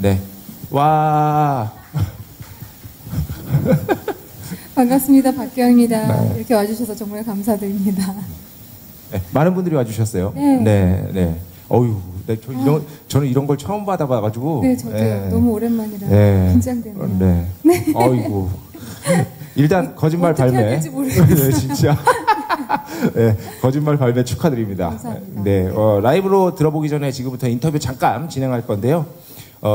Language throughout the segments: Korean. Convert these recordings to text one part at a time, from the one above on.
네. 와. 반갑습니다. 박경입니다. 네. 이렇게 와주셔서 정말 감사드립니다. 네, 많은 분들이 와주셨어요. 네. 네, 네. 어유, 네, 저는 이런 걸 처음 받아봐가지고. 네, 저도요. 네. 너무 오랜만이라 네. 긴장되네요. 네. 네. 어이구. 일단 거짓말 어떻게 발매. 해야 될지 모르겠어요. 네, 진짜. 네, 거짓말 발매 축하드립니다. 감사합니다. 네, 라이브로 들어보기 전에 지금부터 인터뷰 잠깐 진행할 건데요.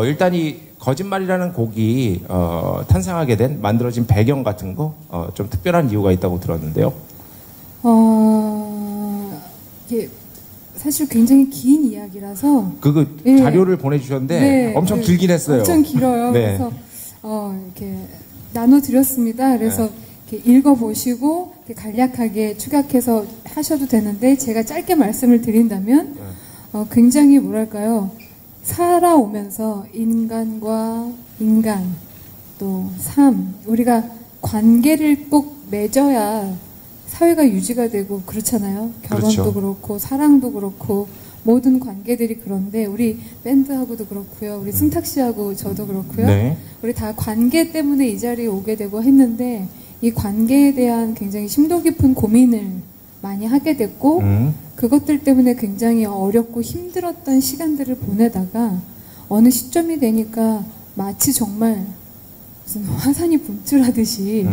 일단 이 거짓말이라는 곡이 탄생하게 된 만들어진 배경 같은 거 좀 특별한 이유가 있다고 들었는데요. 이게 사실 굉장히 긴 이야기라서 그거 네. 자료를 보내주셨는데 네, 엄청 네. 길긴 했어요. 엄청 길어요. 네. 그래서 이렇게 나눠드렸습니다. 그래서 이렇게 읽어보시고 이렇게 간략하게 축약해서 하셔도 되는데 제가 짧게 말씀을 드린다면 굉장히 뭐랄까요, 살아오면서 인간과 인간 또 삶, 우리가 관계를 꼭 맺어야 사회가 유지가 되고 그렇잖아요. 결혼도 그렇죠. 그렇고 사랑도 그렇고 모든 관계들이 그런데 우리 밴드하고도 그렇고요. 우리 승탁 씨하고 저도 그렇고요. 네. 우리 다 관계 때문에 이 자리에 오게 되고 했는데 이 관계에 대한 굉장히 심도 깊은 고민을 많이 하게 됐고 그것들 때문에 굉장히 어렵고 힘들었던 시간들을 보내다가 어느 시점이 되니까 마치 정말 무슨 화산이 분출하듯이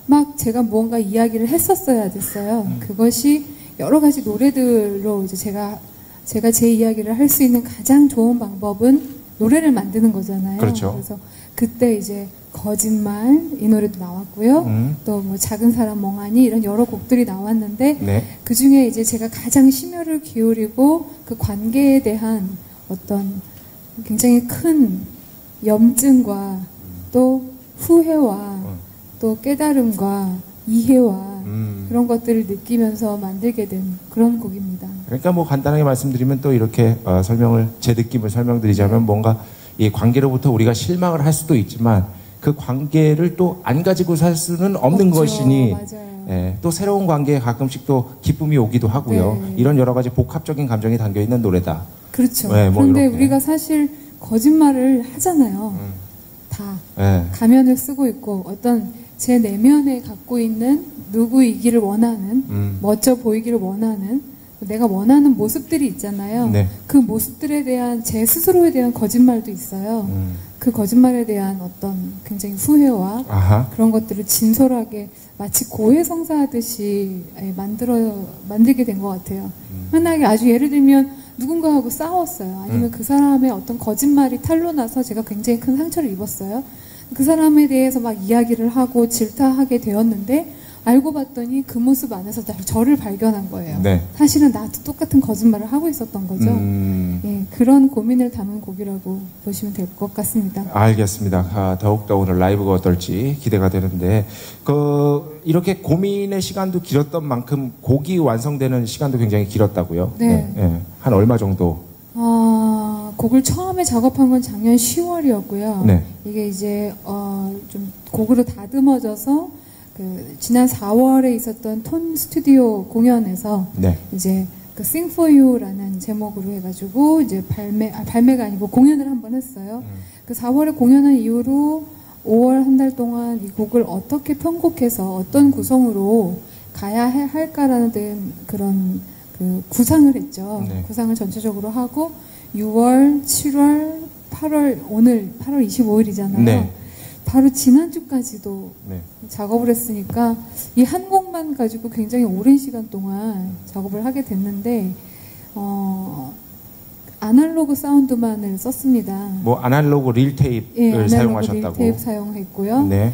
막 제가 무언가 이야기를 했었어야 됐어요. 그것이 여러 가지 노래들로 이제 제가 제 이야기를 할 수 있는 가장 좋은 방법은 노래를 만드는 거잖아요. 그렇죠. 그래서 그때 이제 거짓말 이 노래도 나왔고요. 또 뭐 작은 사람 멍하니 이런 여러 곡들이 나왔는데 네. 그 중에 이제 제가 가장 심혈을 기울이고 그 관계에 대한 어떤 굉장히 큰 염증과 또 후회와 또 깨달음과 이해와 그런 것들을 느끼면서 만들게 된 그런 곡입니다. 그러니까 뭐 간단하게 말씀드리면 또 이렇게 제 느낌을 설명드리자면 뭔가 이 관계로부터 우리가 실망을 할 수도 있지만 그 관계를 또 안 가지고 살 수는 없는 없죠. 것이니 맞아요. 또 새로운 관계에 가끔씩 또 기쁨이 오기도 하고요. 네. 이런 여러 가지 복합적인 감정이 담겨있는 노래다. 그렇죠. 네, 뭐 그런데 이렇게. 우리가 사실 거짓말을 하잖아요. 다 네. 가면을 쓰고 있고 어떤 제 내면에 갖고 있는 누구이기를 원하는 멋져 보이기를 원하는 내가 원하는 모습들이 있잖아요. 네. 그 모습들에 대한 제 스스로에 대한 거짓말도 있어요. 그 거짓말에 대한 어떤 굉장히 후회와 아하. 그런 것들을 진솔하게 마치 고해성사하듯이 만들게 된 것 같아요. 흔하게 아주 예를 들면 누군가하고 싸웠어요. 아니면 그 사람의 어떤 거짓말이 탄로나서 제가 굉장히 큰 상처를 입었어요. 그 사람에 대해서 막 이야기를 하고 질타하게 되었는데 알고 봤더니 그 모습 안에서 저를 발견한 거예요. 네. 사실은 나도 똑같은 거짓말을 하고 있었던 거죠. 예, 그런 고민을 담은 곡이라고 보시면 될 것 같습니다. 알겠습니다. 더욱더 오늘 라이브가 어떨지 기대가 되는데 이렇게 고민의 시간도 길었던 만큼 곡이 완성되는 시간도 굉장히 길었다고요. 네. 네. 한 얼마 정도? 곡을 처음에 작업한 건 작년 10월이었고요. 네. 이게 이제 좀 곡으로 다듬어져서 지난 4월에 있었던 톤 스튜디오 공연에서 네. 이제 그 Sing for You라는 제목으로 해가지고 이제 발매가 아니고 공연을 한번 했어요. 그 4월에 공연한 이후로 5월 한 달 동안 이 곡을 어떻게 편곡해서 어떤 구성으로 가야 할까라는 그런 그 구상을 했죠. 네. 구상을 전체적으로 하고 6월, 7월, 8월 오늘 8월 25일이잖아요. 네. 바로 지난주까지도 네. 작업을 했으니까 이 한 곡만 가지고 굉장히 오랜 시간 동안 작업을 하게 됐는데 아날로그 사운드만을 썼습니다. 뭐 아날로그 릴 테이프를 사용하셨다고. 릴 테이프 사용했고요. 네.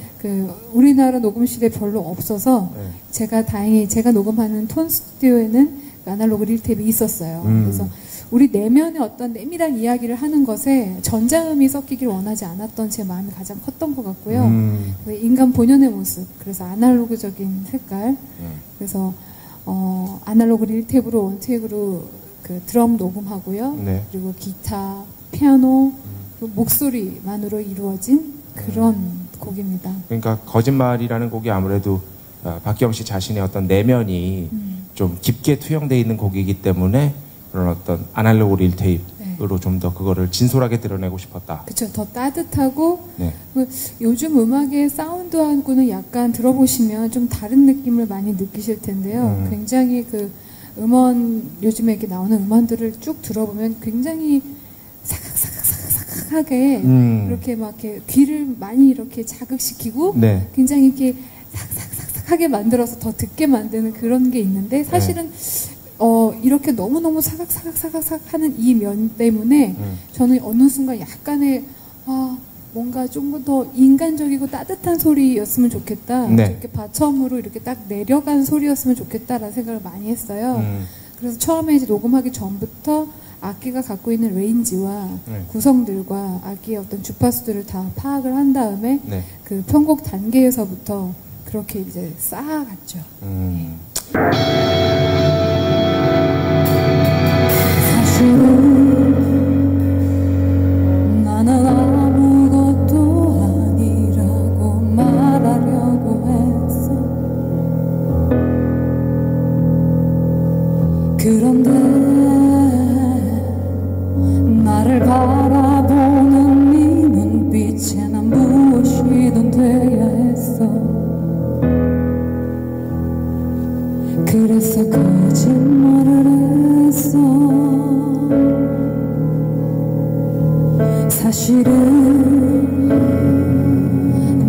우리나라 녹음실에 별로 없어서 네. 제가 다행히 제가 녹음하는 톤 스튜디오에는 그 아날로그 릴 테이프가 있었어요. 그래서 우리 내면의 어떤 내밀한 이야기를 하는 것에 전자음이 섞이길 원하지 않았던 제 마음이 가장 컸던 것 같고요. 인간 본연의 모습, 그래서 아날로그적인 색깔, 그래서 아날로그 릴테이프로 원테이크로 그 드럼 녹음하고요. 네. 그리고 기타, 피아노, 그리고 목소리만으로 이루어진 그런 곡입니다. 그러니까 거짓말이라는 곡이 아무래도 박기영 씨 자신의 어떤 내면이 좀 깊게 투영되어 있는 곡이기 때문에 그런 어떤 아날로그 릴 테이프, 네. 으로 좀 더 그거를 진솔하게 드러내고 싶었다. 그쵸. 더 따뜻하고, 네. 요즘 음악의 사운드하고는 약간 들어보시면 좀 다른 느낌을 많이 느끼실 텐데요. 굉장히 그 요즘에 이렇게 나오는 음원들을 쭉 들어보면 굉장히 사각사각사각하게 이렇게 막 이렇게 귀를 많이 이렇게 자극시키고 네. 굉장히 이렇게 사각사각사각하게 만들어서 더 듣게 만드는 그런 게 있는데 사실은 이렇게 너무너무 사각사각사각사각 하는 이 면 때문에 저는 어느 순간 약간의 뭔가 좀 더 인간적이고 따뜻한 소리였으면 좋겠다. 네. 이렇게 바텀으로 이렇게 딱 내려간 소리였으면 좋겠다라는 생각을 많이 했어요. 그래서 처음에 이제 녹음하기 전부터 악기가 갖고 있는 레인지와 네. 구성들과 악기의 어떤 주파수들을 다 파악을 한 다음에 네. 그 편곡 단계에서부터 그렇게 이제 쌓아갔죠. 사실은 나는 아무것도 아니라고 말하려고 했어. 그런데 나를 바라보는 네 눈빛에 난 무엇이든 돼야 했어. 그래서 거짓말을 했어. 사실은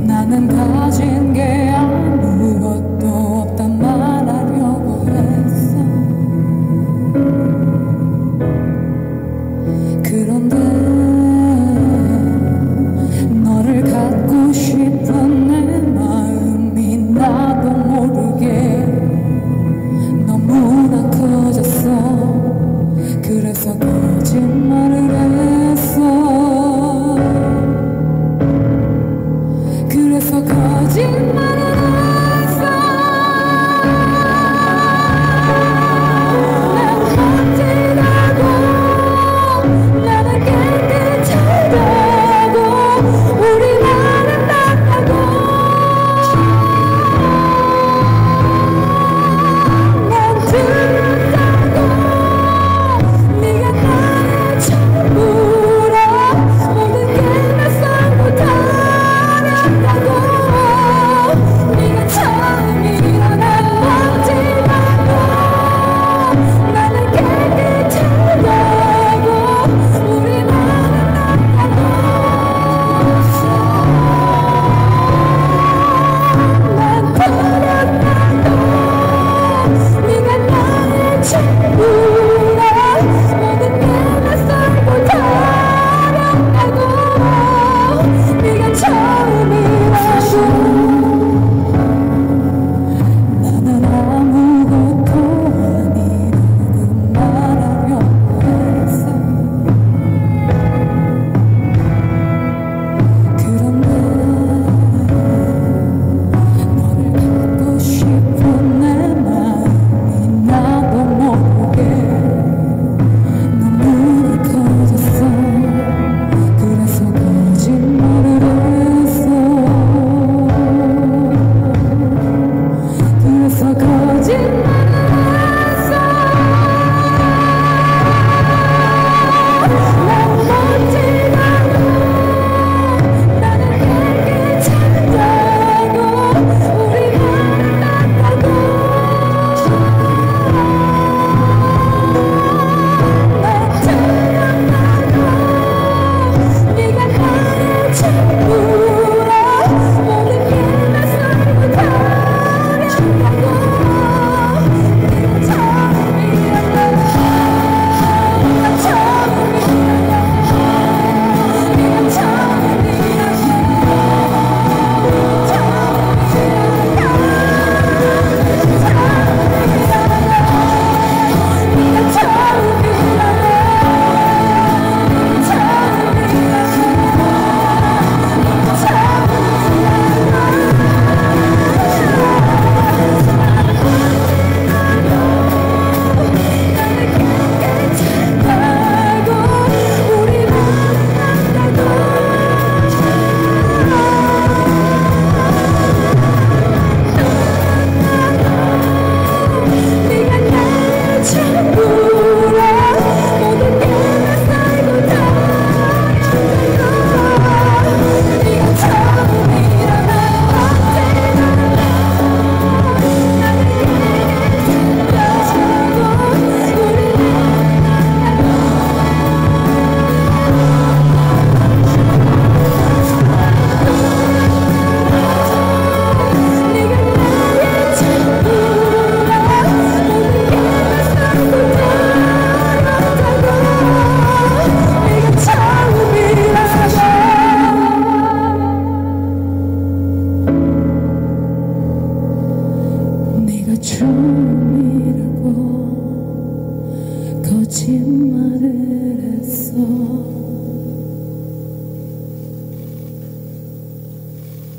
나는 가진 게 아무것도 없단 말하려고 했어. 그런데 너를 갖고 싶은 내 마음이 나도 모르게 너무나 커졌어. 그래서 거짓말을 했어.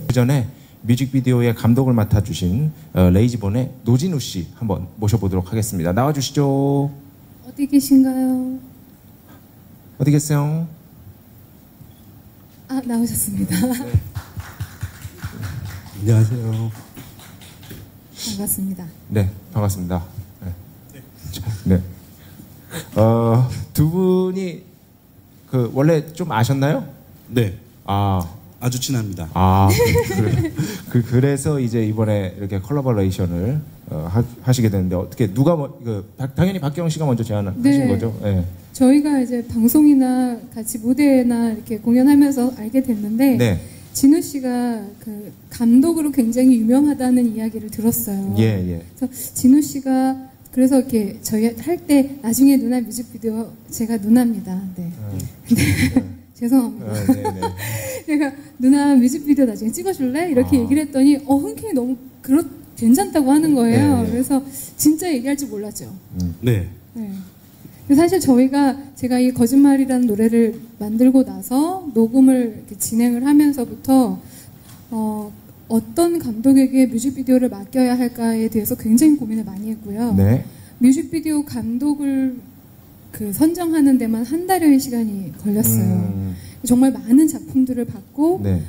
그 전에 뮤직비디오의 감독을 맡아주신 레이지본의 노진우 씨 한번 모셔보도록 하겠습니다. 나와주시죠. 어디 계신가요? 어디 계세요? 아, 나오셨습니다. 안녕하세요. 반갑습니다. 네, 반갑습니다. 네. 두 분이 원래 좀 아셨나요? 네, 아, 아주 친합니다. 그래서 이제 이번에 이렇게 컬래버레이션을 하시게 됐는데 어떻게 누가 당연히 박기영 씨가 먼저 제안하신 네. 거죠? 네. 저희가 이제 방송이나 같이 무대나 이렇게 공연하면서 알게 됐는데 네. 진우 씨가 그 감독으로 굉장히 유명하다는 이야기를 들었어요. 예. 그래서 진우 씨가 그래서 이렇게 저희 할 때 나중에 누나 뮤직비디오 제가 누나입니다. 네. 죄송합니다. 네네. 제가 누나 뮤직비디오 나중에 찍어줄래? 이렇게 얘기를 했더니 흔쾌히 너무 괜찮다고 하는 거예요. 네. 그래서 진짜 얘기할 줄 몰랐죠. 네, 네. 근데 사실 제가 이 거짓말이라는 노래를 만들고 나서 녹음을 이렇게 진행을 하면서부터 어떤 감독에게 뮤직비디오를 맡겨야 할까에 대해서 굉장히 고민을 많이 했고요. 네. 뮤직비디오 감독을 선정하는 데만 한 달여의 시간이 걸렸어요. 정말 많은 작품들을 받고 네.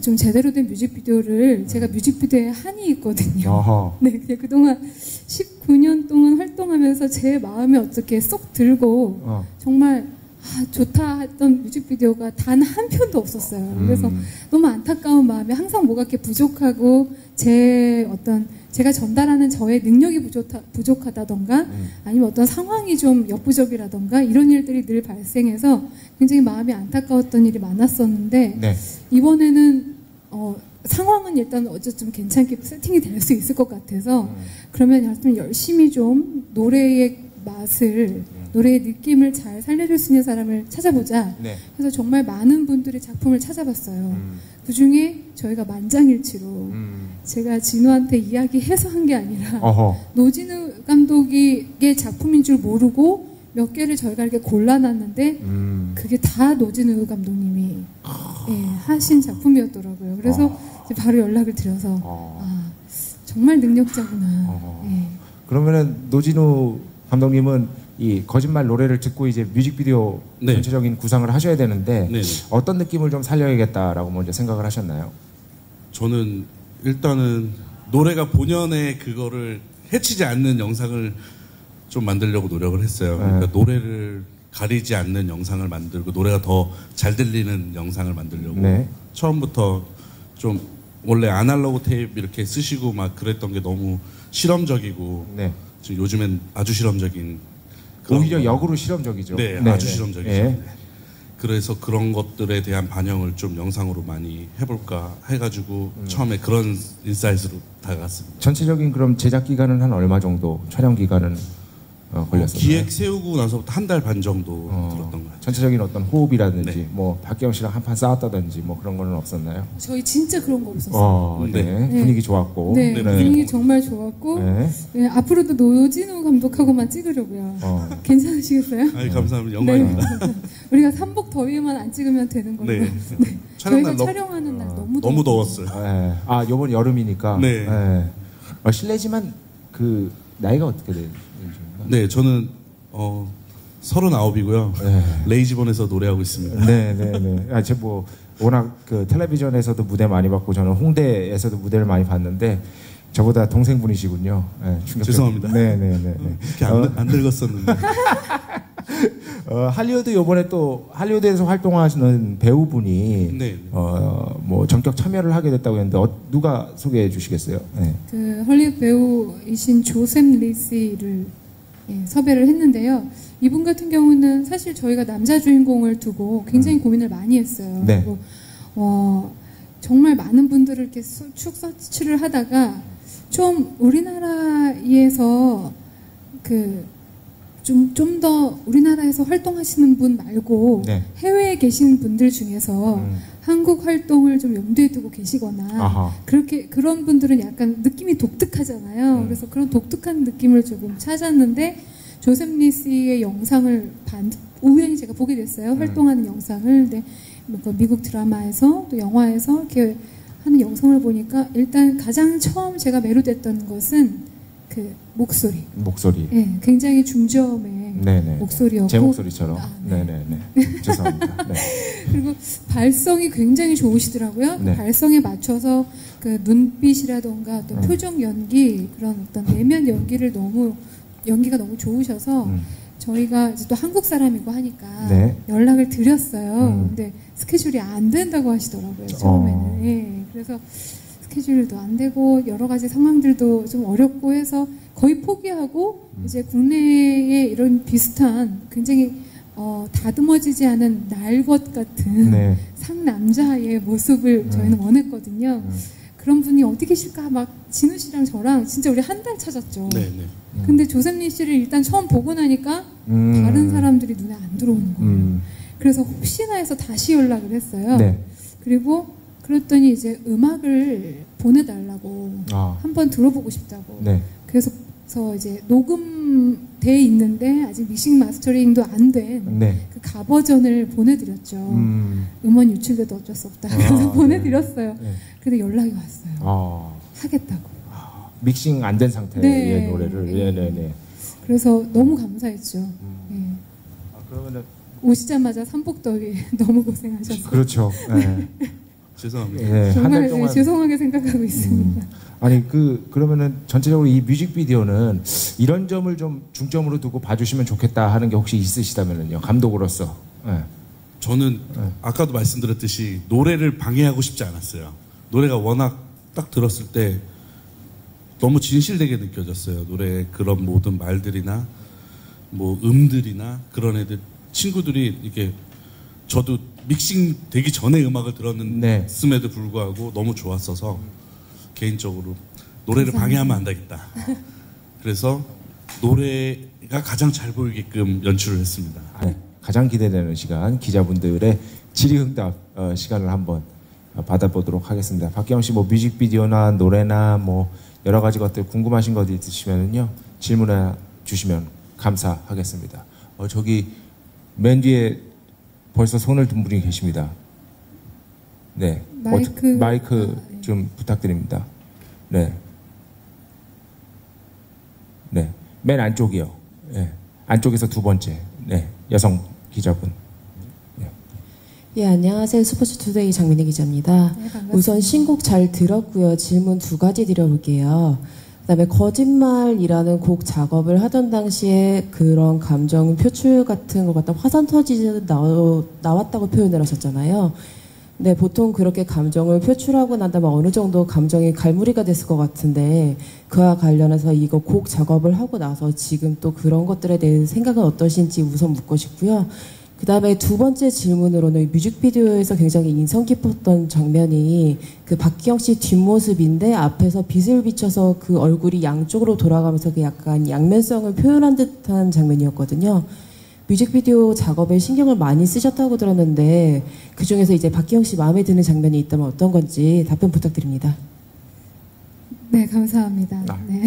좀 제대로 된 뮤직비디오를 제가 뮤직비디오에 한이 있거든요. 어허. 네, 그동안 19년 동안 활동하면서 제 마음에 어떻게 쏙 들고 정말 좋다 했던 뮤직비디오가 단 한 편도 없었어요. 그래서 너무 안타까운 마음에 항상 뭐가 이렇게 부족하고 제가 전달하는 저의 능력이 부족하다던가 아니면 어떤 상황이 좀 역부족이라던가 이런 일들이 늘 발생해서 굉장히 마음이 안타까웠던 일이 많았었는데 네. 이번에는 상황은 일단 어쨌든 괜찮게 세팅이 될 수 있을 것 같아서 그러면 좀 열심히 좀 노래의 맛을 노래의 느낌을 잘 살려줄 수 있는 사람을 찾아보자. 네. 그래서 정말 많은 분들의 작품을 찾아봤어요. 그 중에 저희가 만장일치로 제가 진우한테 이야기해서 한 게 아니라 노진우 감독의 작품인 줄 모르고 몇 개를 저희가 이렇게 골라놨는데 그게 다 노진우 감독님이 하신 작품이었더라고요. 그래서 이제 바로 연락을 드려서 정말 능력자구나. 그러면은 노진우 감독님은 이 거짓말 노래를 듣고 이제 뮤직비디오 네. 전체적인 구상을 하셔야 되는데 네. 어떤 느낌을 좀 살려야겠다라고 먼저 생각을 하셨나요? 저는 일단은 노래가 본연의 그거를 해치지 않는 영상을 좀 만들려고 노력을 했어요. 그러니까 노래를 가리지 않는 영상을 만들고 노래가 더 잘 들리는 영상을 만들려고 네. 처음부터 좀 원래 아날로그 테이프 이렇게 쓰시고 막 그랬던 게 너무 실험적이고 네. 지금 요즘엔 아주 실험적인 오히려 역으로 실험적이죠. 네, 아주 실험적이죠. 예. 네. 그래서 그런 것들에 대한 반영을 좀 영상으로 많이 해볼까 해가지고 처음에 그런 인사이트로 다가갔습니다. 전체적인 그럼 제작 기간은 한 얼마 정도? 촬영 기간은 걸렸었나요? 기획 세우고 나서부터 한 달 반 정도 들었던 것 같아요. 전체적인 어떤 호흡이라든지 네. 뭐 박기영 씨랑 한판 싸웠다든지 뭐 그런 거는 없었나요? 저희 진짜 그런 거 없었어요. 네. 분위기 좋았고. 네, 분위기 정말 좋았고 네. 앞으로도 노진우 감독하고만 찍으려고요. 괜찮으시겠어요? 아이, 감사합니다. 영광입니다. 우리가 삼복 더위에만 안 찍으면 되는 걸로. 네. 저희가 촬영하는 날 너무 더웠어요. 요번 여름이니까. 네. 실례지만 나이가 어떻게 되십니까? 네, 저는 39이고요. 네. 레이지본에서 노래하고 있습니다. 네네네. 워낙 텔레비전에서도 무대 많이 받고 저는 홍대에서도 무대를 많이 봤는데 저보다 동생분이시군요. 네, 죄송합니다. 네네네. 이렇게 안 늙었었는데. 할리우드 요번에 또 할리우드에서 활동하시는 배우분이 네. 뭐 전격 참여를 하게 됐다고 했는데 누가 소개해 주시겠어요? 네. 헐리우드 배우이신 조셉 리시를 섭외를 했는데요. 이분 같은 경우는 사실 저희가 남자 주인공을 두고 굉장히 고민을 많이 했어요. 네. 그리고 정말 많은 분들을 이렇게 축 서치를 하다가 좀 우리나라에서 좀 더 우리나라에서 활동하시는 분 말고 네. 해외에 계신 분들 중에서 한국 활동을 좀 염두에 두고 계시거나 그런 분들은 약간 느낌이 독특하잖아요. 그래서 그런 독특한 느낌을 조금 찾았는데 조셉 리시의 영상을 우연히 제가 보게 됐어요. 활동하는 영상을. 근데 미국 드라마에서 또 영화에서 이렇게 하는 영상을 보니까 일단 가장 처음 제가 매료됐던 것은 그 목소리. 네, 굉장히 중저음의 네네. 목소리였고 제 목소리처럼. 네. 네네네. 죄송합니다. 네. 그리고 발성이 굉장히 좋으시더라고요. 네. 발성에 맞춰서 그 눈빛이라던가 어떤 표정 연기, 그런 어떤 내면 연기가 너무 좋으셔서 저희가 이제 또 한국 사람이고 하니까 네. 연락을 드렸어요. 근데 스케줄이 안 된다고 하시더라고요, 처음에는. 예, 그래서 스케줄도 안 되고 여러 가지 상황들도 좀 어렵고 해서 거의 포기하고 이제 국내에 이런 비슷한 굉장히 다듬어지지 않은 날 것 같은 네. 상남자의 모습을 저희는 원했거든요. 그런 분이 어디 계실까 막 진우 씨랑 저랑 진짜 우리 한 달 찾았죠. 네네. 근데 조셉리 씨를 일단 처음 보고 나니까 다른 사람들이 눈에 안 들어오는 거예요. 그래서 혹시나 해서 다시 연락을 했어요. 네. 그리고 그랬더니 이제 음악을 보내달라고 한번 들어보고 싶다고. 네. 그래서 이제 녹음돼 있는데 아직 믹싱 마스터링도 안 된 네. 그 가버전을 보내드렸죠. 음원 유출돼도 어쩔 수 없다. 그래서 보내드렸어요. 네. 근데 연락이 왔어요. 하겠다고. 믹싱 안 된 상태의 네. 노래를. 네네네. 그래서 너무 감사했죠. 예. 그러면은 오시자마자 삼복더위 너무 고생하셨어요. 그렇죠. 네. 죄송합니다. 네, 한 정말 달 동안 죄송하게 생각하고 있습니다. 아니 그러면은 전체적으로 이 뮤직비디오는 이런 점을 좀 중점으로 두고 봐주시면 좋겠다 하는 게 혹시 있으시다면요, 감독으로서. 네. 저는 아까도 말씀드렸듯이 노래를 방해하고 싶지 않았어요. 노래가 워낙 딱 들었을 때 너무 진실되게 느껴졌어요. 노래의 그런 모든 말들이나 뭐 음들이나 그런 애들 친구들이 이게 저도 믹싱 되기 전에 음악을 들었는데 씀에도 불구하고 너무 좋았어서 개인적으로 노래를 방해하면 안 되겠다. 그래서 노래가 가장 잘 보이게끔 연출을 했습니다. 가장 기대되는 시간, 기자분들의 질의응답 시간을 한번 받아보도록 하겠습니다. 박기영 씨 뭐 뮤직비디오나 노래나 뭐 여러 가지 것들 궁금하신 것 있으시면요, 질문해 주시면 감사하겠습니다. 저기 맨 뒤에 벌써 손을 든 분이 계십니다. 네. 마이크 좀 부탁드립니다. 네. 네. 맨 안쪽이요. 네. 안쪽에서 두 번째. 네. 여성 기자분. 네. 예, 안녕하세요. 스포츠투데이 장민희 기자입니다. 네, 반갑습니다. 우선 신곡 잘 들었고요. 질문 두 가지 드려볼게요. 그다음에 거짓말이라는 곡 작업을 하던 당시에 그런 감정 표출 같은 것 같다 화산 터지듯 나왔다고 표현을 하셨잖아요. 네, 보통 그렇게 감정을 표출하고 난 다음에 어느 정도 감정이 갈무리가 됐을 것 같은데 그와 관련해서 이거 곡 작업을 하고 나서 지금 또 그런 것들에 대해 생각은 어떠신지 우선 묻고 싶고요. 그 다음에 두 번째 질문으로는 뮤직비디오에서 굉장히 인상 깊었던 장면이 그 박기영 씨 뒷모습인데 앞에서 빛을 비춰서 그 얼굴이 양쪽으로 돌아가면서 그 약간 양면성을 표현한 듯한 장면이었거든요. 뮤직비디오 작업에 신경을 많이 쓰셨다고 들었는데 그 중에서 이제 박기영 씨 마음에 드는 장면이 있다면 어떤 건지 답변 부탁드립니다. 네, 감사합니다. 네.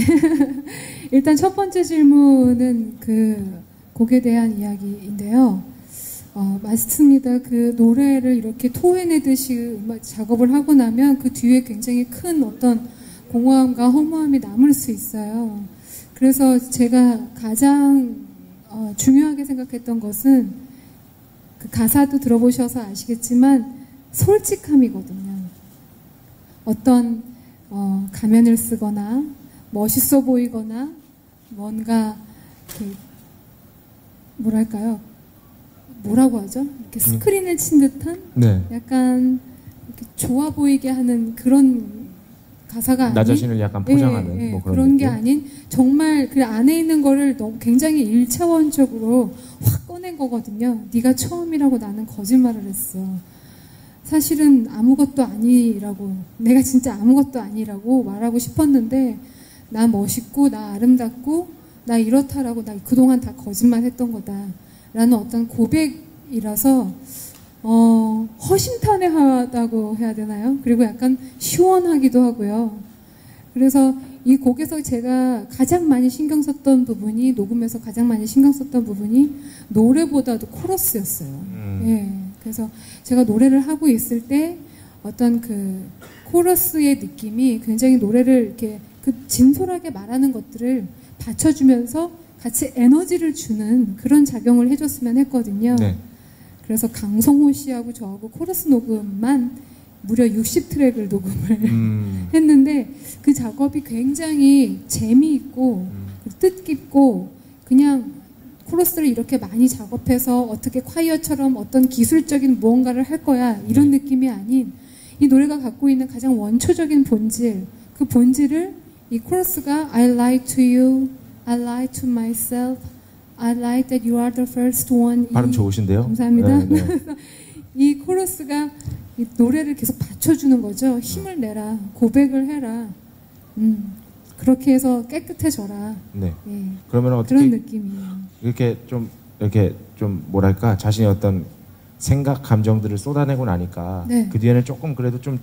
일단 첫 번째 질문은 그 곡에 대한 이야기인데요. 맞습니다. 그 노래를 이렇게 토해내듯이 음악 작업을 하고 나면 그 뒤에 굉장히 큰 어떤 공허함과 허무함이 남을 수 있어요. 그래서 제가 가장 중요하게 생각했던 것은 그 가사도 들어보셔서 아시겠지만 솔직함이거든요. 어떤 가면을 쓰거나 멋있어 보이거나 뭔가 뭐랄까요? 뭐라고 하죠? 이렇게 스크린을 친 듯한 약간 이렇게 좋아 보이게 하는 그런 가사가 나 자신을 약간 포장하는 뭐 그런 게 아닌 정말 그 안에 있는 거를 너무 굉장히 일차원적으로 확 꺼낸 거거든요. 네가 처음이라고 나는 거짓말을 했어. 사실은 아무것도 아니라고, 내가 진짜 아무것도 아니라고 말하고 싶었는데 나 멋있고 나 아름답고 나 이렇다라고 나 그동안 다 거짓말했던 거다 라는 어떤 고백이라서 허심탄회하다고 해야 되나요? 그리고 약간 시원하기도 하고요. 그래서 이 곡에서 제가 가장 많이 신경 썼던 부분이, 녹음에서 가장 많이 신경 썼던 부분이 노래보다도 코러스였어요. 예. 그래서 제가 노래를 하고 있을 때 어떤 그 코러스의 느낌이 굉장히 노래를 이렇게 그 진솔하게 말하는 것들을 받쳐주면서 같이 에너지를 주는 그런 작용을 해줬으면 했거든요. 네. 그래서 강성호 씨하고 저하고 코러스 녹음만 무려 60트랙을 녹음을 했는데 그 작업이 굉장히 재미있고 뜻깊고 그냥 코러스를 이렇게 많이 작업해서 어떻게 콰이어처럼 어떤 기술적인 무언가를 할 거야 이런 느낌이 아닌 이 노래가 갖고 있는 가장 원초적인 본질 그 본질을 이 코러스가 I lie to you, I lie to myself, I lie that you are the first one. 발음 좋으신데요? 감사합니다. 네, 네. 이 코러스가 이 노래를 계속 받쳐주는 거죠. 힘을 내라, 고백을 해라. 그렇게 해서 깨끗해져라. 네. 예. 그러면 어떻게 그런 느낌이에요. 이렇게 좀 뭐랄까 자신의 어떤 생각 감정들을 쏟아내고 나니까 네. 그 뒤에는 조금 그래도 좀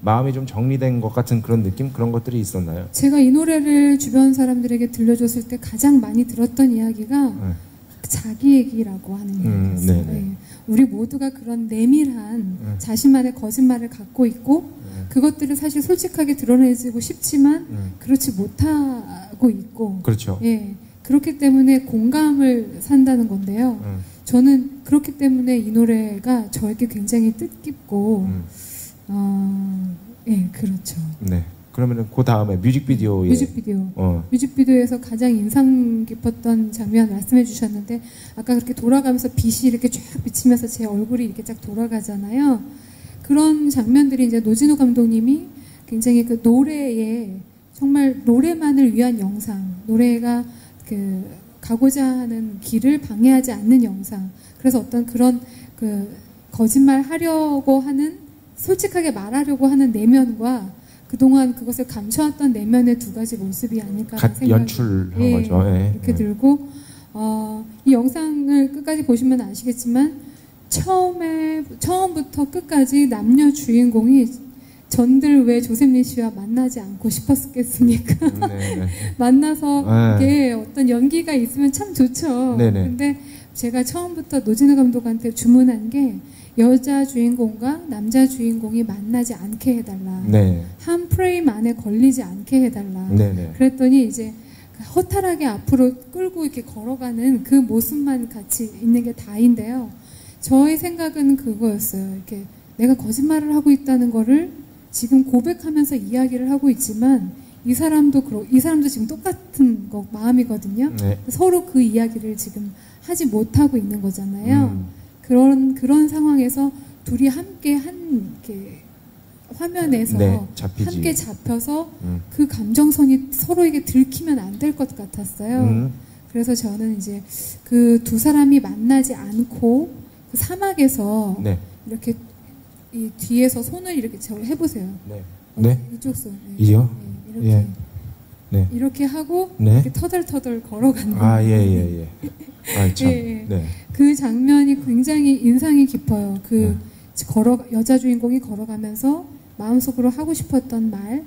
마음이 좀 정리된 것 같은 그런 느낌 그런 것들이 있었나요? 제가 이 노래를 주변 사람들에게 들려줬을 때 가장 많이 들었던 이야기가 자기 얘기라고 하는 얘기였어요. 네네. 예. 우리 모두가 그런 내밀한 자신만의 거짓말을 갖고 있고 그것들을 사실 솔직하게 드러내고 싶지만 그렇지 못하고 있고 그렇죠. 예. 그렇기 때문에 공감을 산다는 건데요. 저는 그렇기 때문에 이 노래가 저에게 굉장히 뜻깊고 예, 그렇죠. 네. 그러면은 그 다음에 뮤직비디오에 뮤직비디오에서 가장 인상 깊었던 장면 말씀해 주셨는데 아까 그렇게 돌아가면서 빛이 이렇게 쫙 비치면서 제 얼굴이 이렇게 쫙 돌아가잖아요. 그런 장면들이 이제 노진호 감독님이 굉장히 그 노래에 정말 노래만을 위한 영상, 노래가 그 가고자 하는 길을 방해하지 않는 영상. 그래서 어떤 그런 그 거짓말 하려고 하는 솔직하게 말하려고 하는 내면과 그동안 그것을 감춰왔던 내면의 두 가지 모습이 아닐까 생각이 연출한 거죠. 예. 이렇게 들고 이 영상을 끝까지 보시면 아시겠지만 처음부터 끝까지 남녀 주인공이 전들 왜 조셉린 씨와 만나지 않고 싶었겠습니까? 만나서 이게 어떤 연기가 있으면 참 좋죠. 근데 제가 처음부터 노진호 감독한테 주문한 게 여자 주인공과 남자 주인공이 만나지 않게 해달라. 한 프레임 안에 걸리지 않게 해달라. 그랬더니 이제 허탈하게 앞으로 끌고 이렇게 걸어가는 그 모습만 같이 있는 게 다인데요. 저의 생각은 그거였어요. 이렇게 내가 거짓말을 하고 있다는 거를 지금 고백하면서 이야기를 하고 있지만 이 사람도 지금 똑같은 마음이거든요. 서로 그 이야기를 지금 하지 못하고 있는 거잖아요. 그런 상황에서 둘이 함께 이렇게 화면에서 함께 잡혀서 그 감정선이 서로에게 들키면 안 될 것 같았어요. 그래서 저는 이제 그 두 사람이 만나지 않고 그 사막에서 이렇게 이 뒤에서 손을 이렇게 해보세요. 이쪽 손. 이요? 이렇게. 이렇게 하고 이렇게 터덜터덜 걸어가는 예. 참. 그 장면이 굉장히 인상이 깊어요. 여자 주인공이 걸어가면서 마음속으로 하고 싶었던 말,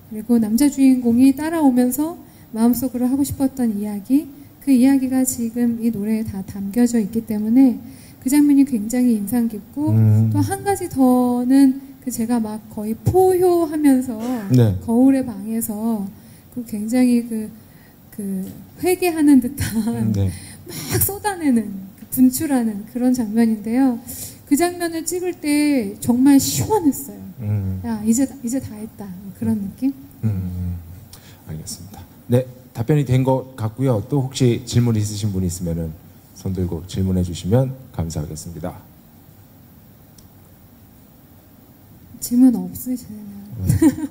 그리고 남자 주인공이 따라오면서 마음속으로 하고 싶었던 이야기, 그 이야기가 지금 이 노래에 다 담겨져 있기 때문에 그 장면이 굉장히 인상 깊고 또 한 가지 더는 제가 막 거의 포효하면서 거울의 방에서 굉장히 회개하는 듯한 막 쏟아내는 분출하는 그런 장면인데요. 그 장면을 찍을 때 정말 시원했어요. 야 이제 다 했다 그런 느낌. 알겠습니다. 네, 답변이 된 것 같고요. 또 혹시 질문 있으신 분 있으면은 손 들고 질문해 주시면 감사하겠습니다. 질문 없으시나요?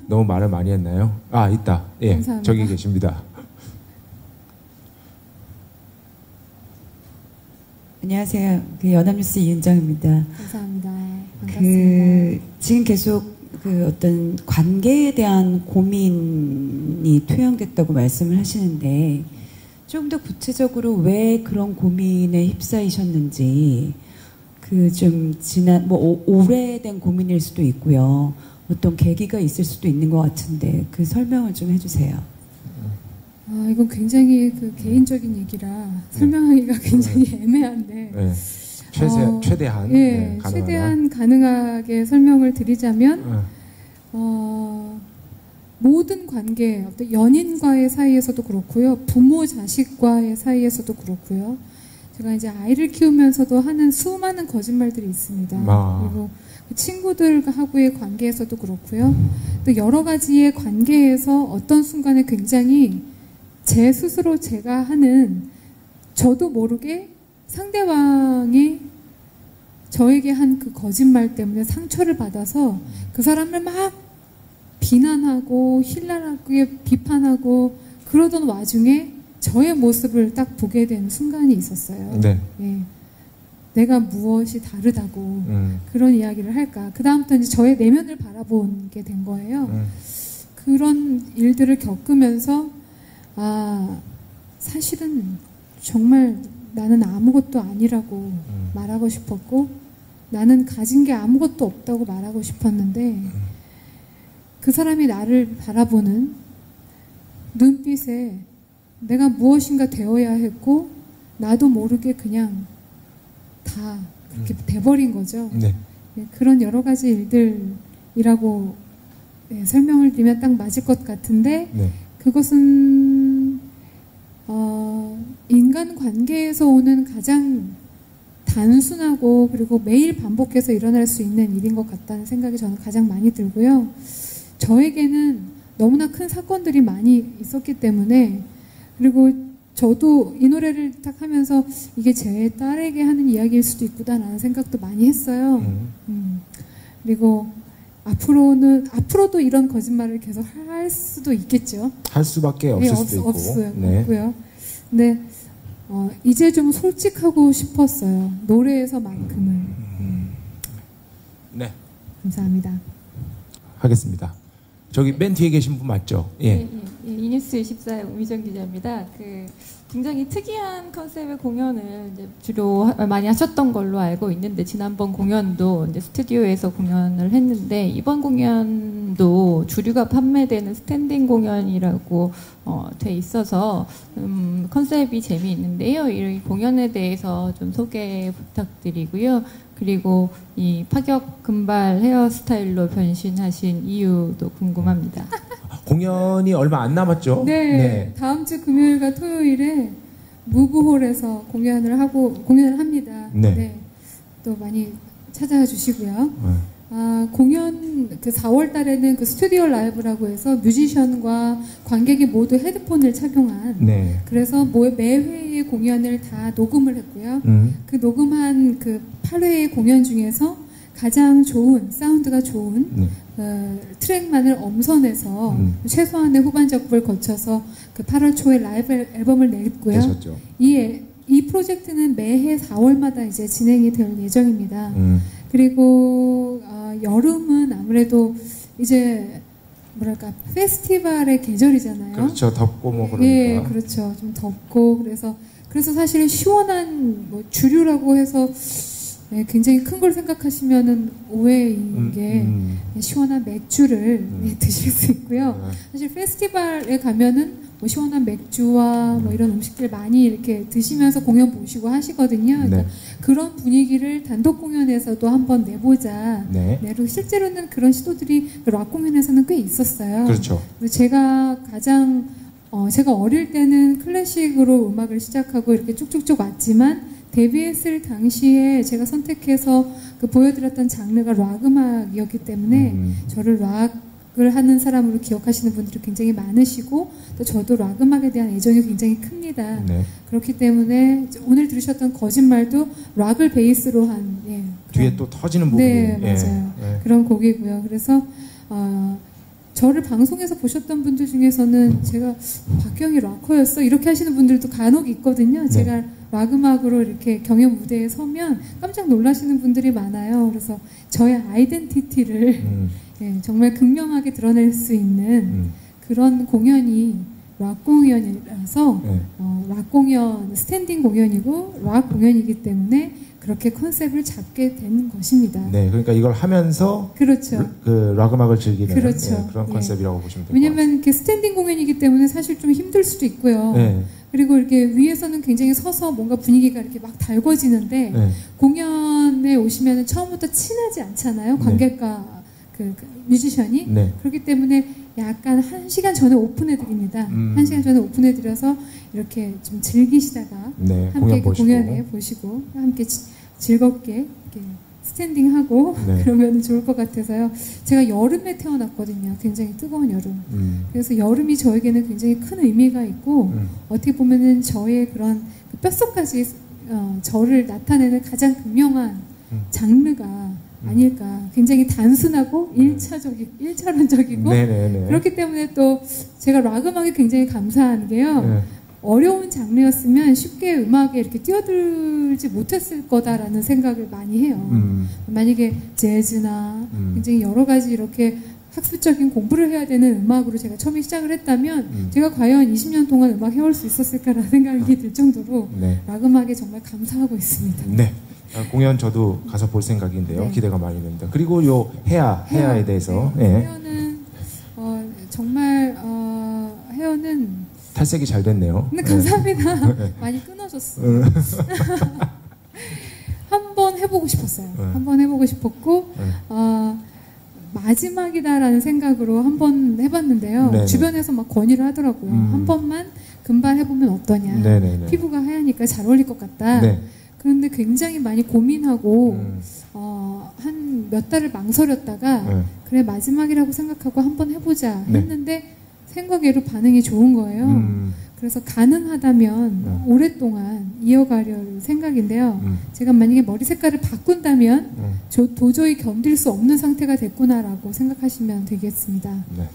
너무 말을 많이 했나요? 있다. 예, 감사합니다. 저기 계십니다. 안녕하세요. 연합뉴스 이은정입니다. 감사합니다. 반갑습니다. 지금 계속 어떤 관계에 대한 고민이 투영됐다고 말씀을 하시는데 좀 더 구체적으로 왜 그런 고민에 휩싸이셨는지 좀 오래된 고민일 수도 있고요. 어떤 계기가 있을 수도 있는 것 같은데 그 설명을 좀 해주세요. 이건 굉장히 개인적인 얘기라 설명하기가 굉장히 애매한데 최대한 예, 가능한. 최대한 가능하게 설명을 드리자면 모든 관계, 어떤 연인과의 사이에서도 그렇고요, 부모 자식과의 사이에서도 그렇고요. 제가 이제 아이를 키우면서도 하는 수많은 거짓말들이 있습니다. 그리고 친구들하고의 관계에서도 그렇고요. 또 여러 가지의 관계에서 어떤 순간에 굉장히 제 스스로 제가 하는 저도 모르게 상대방이 저에게 한 그 거짓말 때문에 상처를 받아서 그 사람을 막 비난하고 힐난하게 비판하고 그러던 와중에 저의 모습을 딱 보게 된 순간이 있었어요. 네. 예. 내가 무엇이 다르다고 그런 이야기를 할까. 그 다음부터 이제 저의 내면을 바라보게 된 거예요. 그런 일들을 겪으면서 사실은 정말 나는 아무것도 아니라고 말하고 싶었고 나는 가진 게 아무것도 없다고 말하고 싶었는데 그 사람이 나를 바라보는 눈빛에 내가 무엇인가 되어야 했고 나도 모르게 그냥 다 그렇게 돼버린 거죠. 네. 네, 그런 여러 가지 일들이라고 설명을 드리면 딱 맞을 것 같은데 네. 그것은 인간 관계에서 오는 가장 단순하고 그리고 매일 반복해서 일어날 수 있는 일인 것 같다는 생각이 저는 가장 많이 들고요. 저에게는 너무나 큰 사건들이 많이 있었기 때문에 그리고 저도 이 노래를 딱 하면서 이게 제 딸에게 하는 이야기일 수도 있구나라는 생각도 많이 했어요. 그리고 앞으로도 이런 거짓말을 계속 할 수도 있겠죠. 할 수밖에 없을 수도 있고. 없고요. 근데 이제 좀 솔직하고 싶었어요. 노래에서만큼은. 네. 감사합니다. 하겠습니다. 저기 맨 뒤에 계신 분 맞죠? 예. 이뉴스 24의 오미정 기자입니다. 굉장히 특이한 컨셉의 공연을 이제 주로 많이 하셨던 걸로 알고 있는데 지난번 공연도 이제 스튜디오에서 공연을 했는데 이번 공연도 주류가 판매되는 스탠딩 공연이라고 돼 있어서 컨셉이 재미있는데요. 이 공연에 대해서 좀 소개 부탁드리고요. 그리고 이 파격 금발 헤어스타일로 변신하신 이유도 궁금합니다. 공연이 얼마 안 남았죠? 네. 다음 주 금요일과 토요일에 무브홀에서 공연을 합니다. 네. 또 많이 찾아와 주시고요. 공연 4월 달에는 그 스튜디오 라이브라고 해서 뮤지션과 관객이 모두 헤드폰을 착용한 네. 그래서 매 회의 공연을 다 녹음을 했고요. 그 녹음한 그 8회의 공연 중에서 가장 좋은 사운드가 좋은 트랙만을 엄선해서 최소한의 후반 작업을 거쳐서 그 8월 초에 라이브 앨범을 냈고요. 되셨죠. 이 프로젝트는 매해 4월마다 이제 진행이 될 예정입니다. 그리고 여름은 아무래도 이제 뭐랄까 페스티벌의 계절이잖아요. 그렇죠. 덥고 뭐 그러니까. 예, 그렇죠. 좀 덥고 그래서 사실은 시원한 뭐 주류라고 해서 굉장히 큰 걸 생각하시면은 오해인 게 시원한 맥주를 드실 수 있고요. 사실 페스티벌에 가면은 뭐 시원한 맥주와 뭐 이런 음식들 많이 이렇게 드시면서 공연 보시고 하시거든요. 그러니까 그런 분위기를 단독 공연에서도 한번 내보자. 그리고 실제로는 그런 시도들이 락 공연에서는 꽤 있었어요. 그렇죠. 제가 제가 어릴 때는 클래식으로 음악을 시작하고 이렇게 쭉쭉쭉 왔지만 데뷔했을 당시에 제가 선택해서 보여드렸던 장르가 락 음악이었기 때문에 저를 락을 하는 사람으로 기억하시는 분들이 굉장히 많으시고 또 저도 락 음악에 대한 애정이 굉장히 큽니다. 그렇기 때문에 오늘 들으셨던 거짓말도 락을 베이스로 한 뒤에 또 터지는 부분이 네, 맞아요. 그런 곡이고요. 그래서 저를 방송에서 보셨던 분들 중에서는 제가 박경희 락커였어 이렇게 하시는 분들도 간혹 있거든요. 제가 락 음악으로 이렇게 경연 무대에 서면 깜짝 놀라시는 분들이 많아요. 그래서 저의 아이덴티티를 정말 극명하게 드러낼 수 있는 그런 공연이 락 공연이라서 락 공연, 스탠딩 공연이고 락 공연이기 때문에 그렇게 컨셉을 잡게 된 것입니다. 네, 그러니까 이걸 하면서 그렇죠. 그 락 음악을 즐기는 그렇죠. 예, 그런 예. 컨셉이라고 보시면 됩니다. 왜냐면 이렇게 스탠딩 공연이기 때문에 사실 좀 힘들 수도 있고요. 네. 그리고 이렇게 위에서는 굉장히 서서 뭔가 분위기가 이렇게 막 달궈지는데 네. 공연에 오시면 처음부터 친하지 않잖아요. 관객과 그 뮤지션이. 네. 그렇기 때문에 약간 1시간 전에 오픈해 드립니다. 1시간 전에 오픈해 드려서 이렇게 좀 즐기시다가 네, 함께 공연 그 보시고. 공연에 보시고 함께 즐겁게 이렇게 스탠딩하고 네. 그러면 좋을 것 같아서요. 제가 여름에 태어났거든요. 굉장히 뜨거운 여름. 그래서 여름이 저에게는 굉장히 큰 의미가 있고 어떻게 보면은 저의 그런 그 뼛속까지 저를 나타내는 가장 극명한 장르가 아닐까. 굉장히 단순하고 일차원적이고 네네네. 그렇기 때문에 또 제가 락 음악이 굉장히 감사한 게요. 네. 어려운 장르였으면 쉽게 음악에 이렇게 뛰어들지 못했을 거다라는 생각을 많이 해요. 만약에 재즈나 굉장히 여러 가지 이렇게 학습적인 공부를 해야 되는 음악으로 제가 처음에 시작을 했다면 제가 과연 20년 동안 음악 해올 수 있었을까라는 생각이 들 정도로 네. 락 음악에 정말 감사하고 있습니다. 네. 공연 저도 가서 볼 생각인데요. 네. 기대가 많이 됩니다. 그리고 요 헤아에 대해서 예. 헤어는 정말 헤어는 탈색이 잘 됐네요. 근데 감사합니다. 많이 끊어졌어요. 한번 해보고 싶었어요. 한번 해보고 싶었고 마지막이다라는 생각으로 한번 해봤는데요. 네네. 주변에서 막 건의를 하더라고요. 한 번만 금발 해보면 어떠냐. 네네네. 피부가 하얘니까 잘 어울릴 것 같다. 네. 그런데 굉장히 많이 고민하고 한 몇 달을 망설였다가 그래 마지막이라고 생각하고 한번 해보자 네. 했는데 생각외로 반응이 좋은 거예요. 그래서 가능하다면 오랫동안 이어가려는 생각인데요. 제가 만약에 머리 색깔을 바꾼다면 도저히 견딜 수 없는 상태가 됐구나라고 생각하시면 되겠습니다. 네.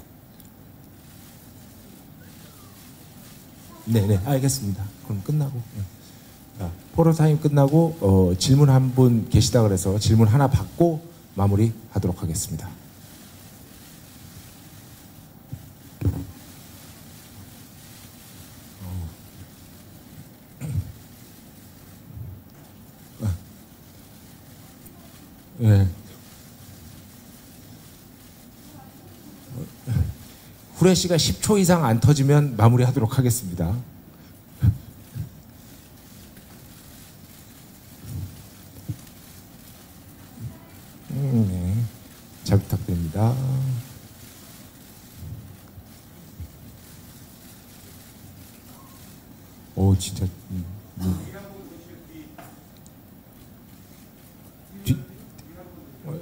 네네, 알겠습니다. 그럼 끝나고. 자, 포로타임 끝나고 질문 한 분 계시다 그래서 질문 하나 받고 마무리하도록 하겠습니다. 네. 후레쉬가 10초 이상 안 터지면 마무리하도록 하겠습니다. 네. 잘 부탁드립니다. 오, 진짜.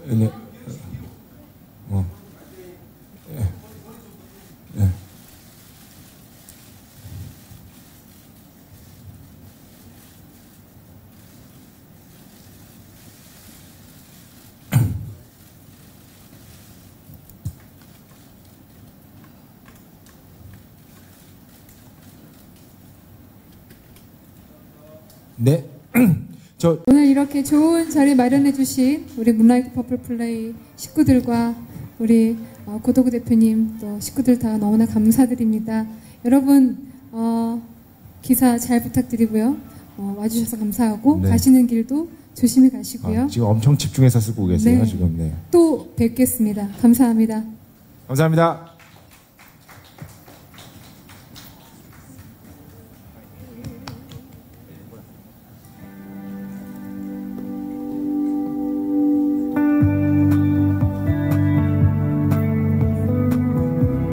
네. 네. 오늘 이렇게 좋은 자리 마련해 주신 우리 문라이트 퍼플 플레이 식구들과 우리 고도구 대표님 또 식구들 다 너무나 감사드립니다. 여러분 기사 잘 부탁드리고요. 와주셔서 감사하고 네. 가시는 길도 조심히 가시고요. 지금 엄청 집중해서 쓰고 계세요. 네. 지금. 네. 또 뵙겠습니다. 감사합니다. 감사합니다.